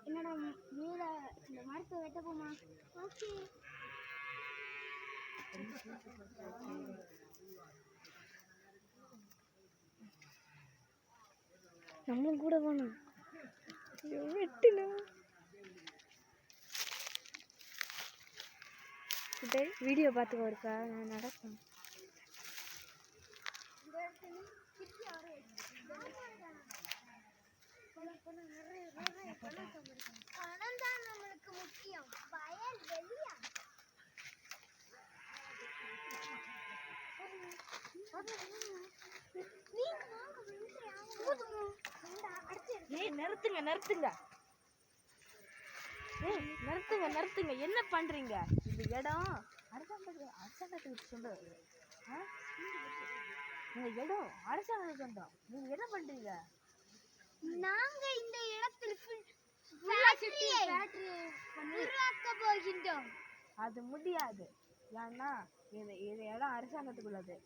என்னடா மீள இந்த மரத்தை வெட்ட போமா? ஓகே. நம்மளும் கூட போனோம். வெட்டணும். வீடியோ பார்த்துக்கோ இருக்கா? நான் நடப்பேன். பணம் தான் நம்மளுக்கு முக்கியம். வயல் வெளியா? நிறுத்துங்க நிறுத்துங்க நிறுத்துங்க நிறுத்துங்க. என்ன பண்றீங்க? இந்த இடம் அரசாங்கத்துக்கு சொல்றது. இந்த இடம் அரசாங்கத்துக்கு சொந்தம். நீங்க என்ன பண்றீங்க? நாங்க இந்த இடத்தில் உருவாக்க போகின்றோம். அது முடியாது. ஏன்னா இது இடம் அரசாங்கத்துக்குள்ளது.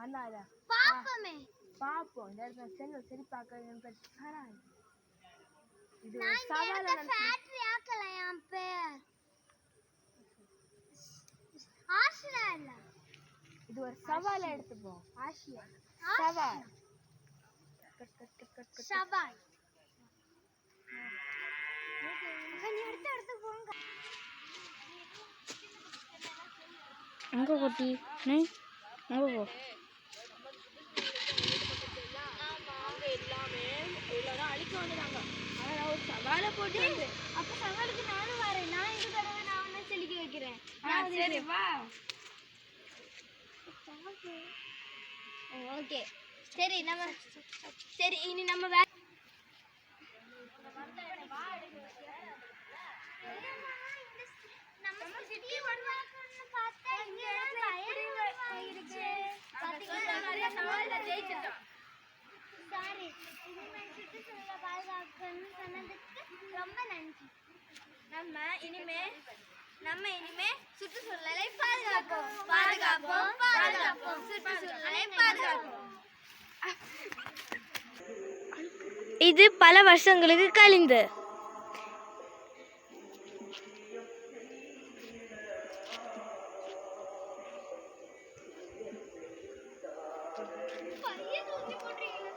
ஆனா பாப்போமே பாப்போம். இந்த இடத்துல செல்வ சரி பார்க்க இது ஃபேக்டரி ஆக்கலாம். பேர் ஆசியா இல்ல, இது ஒரு சவாலை எடுத்துப்போம். ஆசியா சவால் சவால். நீ எடுத்து போங்க. அங்க குட்டி நீ அங்க போ. அழிக்க வந்துட்டாங்க. ஒரு சவாலை போட்டு அப்ப சவாலுக்கு நானும் வரேன். நான் இந்த தடவை நான் ஒன்னும் செலுத்தி வைக்கிறேன். சரி வா. ஓகே சரி நம்ம சரி இனி நம்ம ரொம்ப நன்றி. நம்ம இனிமே சுற்றுச்சூழலை பாதுகாப்போம் பாதுகாப்போம் பாதுகாப்போம் சுற்றுச்சூழலை பாதுகாப்போம். இது பல வருஷங்களுக்கு கழிந்து பையன் தூக்கி போடுறீங்க.